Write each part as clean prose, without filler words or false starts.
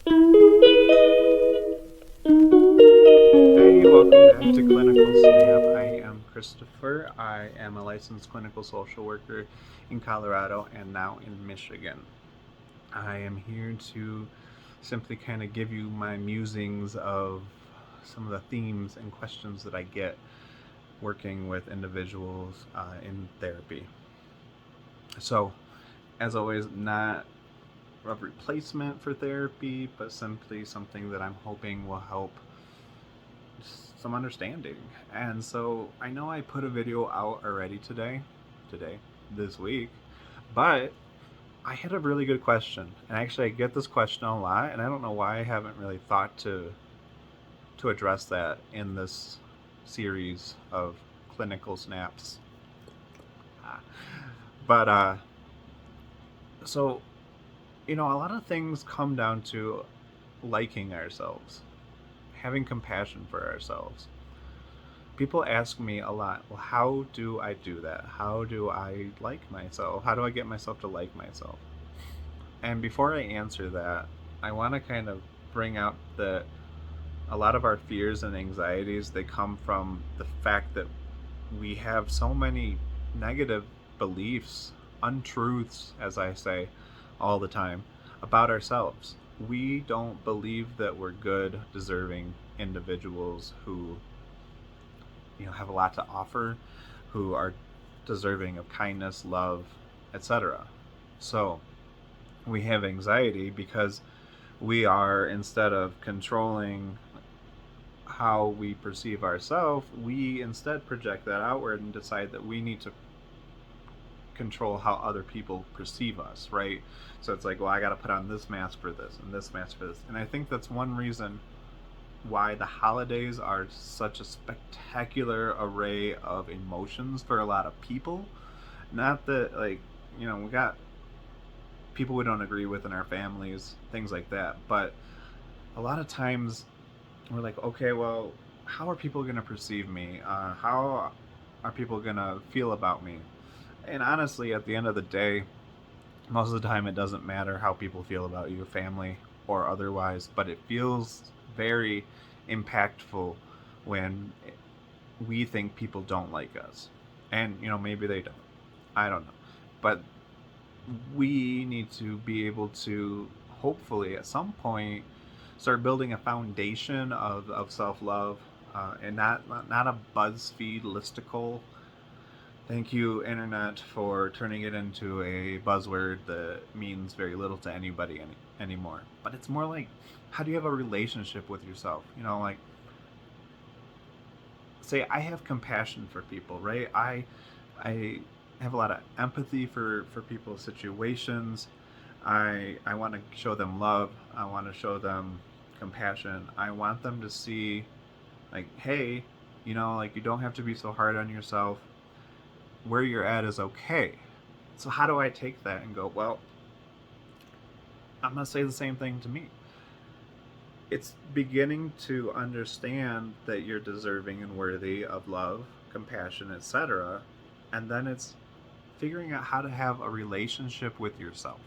Hey, welcome back to Clinical Snap. I am Christopher. I am a licensed clinical social worker in Colorado and now in Michigan. I am here to simply kind of give you my musings of some of the themes and questions that I get working with individuals in therapy. So, as always, not a replacement for therapy, but simply something that I'm hoping will help some understanding. And so I know I put a video out already today, this week, but I had a really good question. And actually I get this question a lot and I don't know why I haven't really thought to address that in this series of clinical snaps. But so a lot of things come down to liking ourselves, having compassion for ourselves. People ask me a lot, well, how do I do that? How do I like myself? How do I get myself to like myself? And before I answer that, I want to kind of bring out that a lot of our fears and anxieties, they come from the fact that we have so many negative beliefs, untruths, as I say all the time, about ourselves. We don't believe that we're good, deserving individuals who have a lot to offer, who are deserving of kindness, love, etc. So we have anxiety because we are, instead of controlling how we perceive ourselves, we instead project that outward and decide that we need to control how other people perceive us, right? So it's like, well, I got to put on this mask for this and this mask for this. And I think that's one reason why the holidays are such a spectacular array of emotions for a lot of people. Not that, like, we got people we don't agree with in our families, things like that, but a lot of times we're like, okay, well, how are people going to perceive me? How are people going to feel about me? And honestly, at the end of the day, most of the time it doesn't matter how people feel about you, family or otherwise, but it feels very impactful when we think people don't like us. And, maybe they don't. I don't know. But we need to be able to, hopefully, at some point, start building a foundation of self love, and not a BuzzFeed listicle. Thank you, Internet, for turning it into a buzzword that means very little to anybody anymore. But it's more like, how do you have a relationship with yourself? Like, say, I have compassion for people, right? I have a lot of empathy for people's situations. I want to show them love. I want to show them compassion. I want them to see, like, hey, like, you don't have to be so hard on yourself. Where you're at is okay. So how do I take that and go, well, I'm going to say the same thing to me. It's beginning to understand that you're deserving and worthy of love, compassion, etc. And then it's figuring out how to have a relationship with yourself.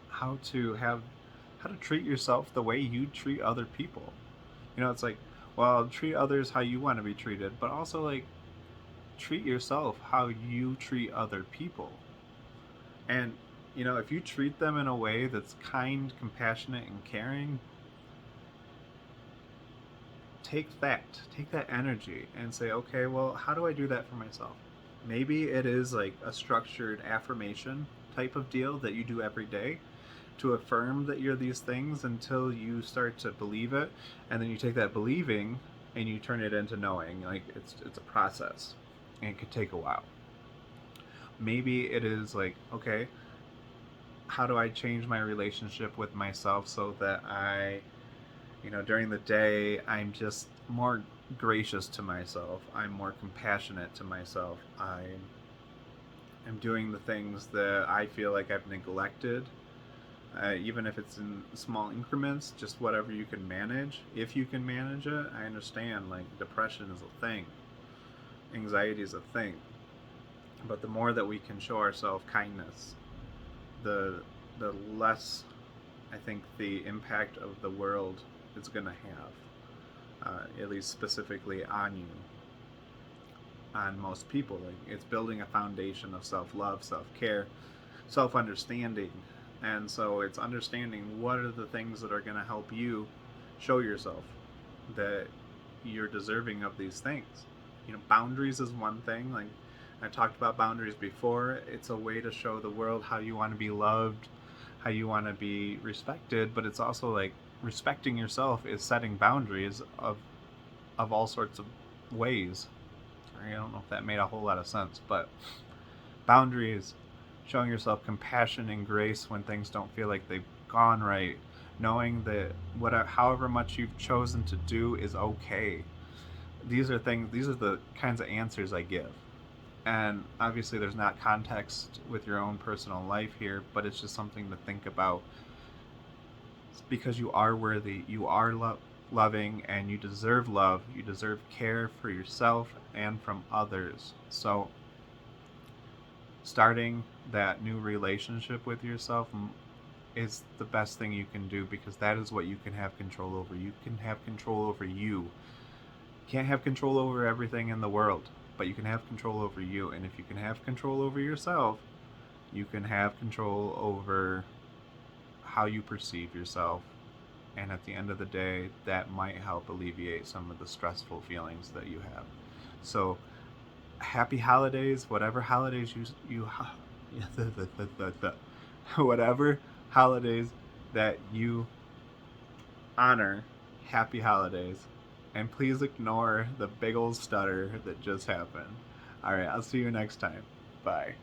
How to have how to treat yourself the way you treat other people. It's like, well, treat others how you want to be treated, but also, like, treat yourself how you treat other people. And if you treat them in a way that's kind, compassionate, and caring, take that energy and say, okay, well, how do I do that for myself? Maybe it is like a structured affirmation type of deal that you do every day to affirm that you're these things until you start to believe it, and then you take that believing and you turn it into knowing. Like, it's a process and it could take a while. Maybe it is like, okay, how do I change my relationship with myself so that during the day, I'm just more gracious to myself. I'm more compassionate to myself. I'm doing the things that I feel like I've neglected, even if it's in small increments, just whatever you can manage. If you can manage it, I understand, like, depression is a thing, anxiety is a thing. But the more that we can show ourselves kindness, the less I think the impact of the world is going to have, at least specifically on you, on most people. Like, it's building a foundation of self love, self care, self understanding. And so it's understanding what are the things that are going to help you show yourself that you're deserving of these things. Boundaries is one thing. Like, I talked about boundaries before. It's a way to show the world how you want to be loved, how you want to be respected, but it's also like respecting yourself is setting boundaries of all sorts of ways. I don't know if that made a whole lot of sense, but boundaries, showing yourself compassion and grace when things don't feel like they've gone right, knowing that whatever, however much you've chosen to do is okay. These are things. These are the kinds of answers I give. And obviously, there's not context with your own personal life here, but it's just something to think about. Because you are worthy, you are loving, and you deserve love. You deserve care for yourself and from others. So, starting that new relationship with yourself is the best thing you can do, because that is what you can have control over. You can have control over you. Can't have control over everything in the world, but you can have control over you. And if you can have control over yourself, you can have control over how you perceive yourself. And at the end of the day, that might help alleviate some of the stressful feelings that you have. So, happy holidays, whatever holidays you whatever holidays that you honor, happy holidays. And please ignore the big old stutter that just happened. All right, I'll see you next time. Bye.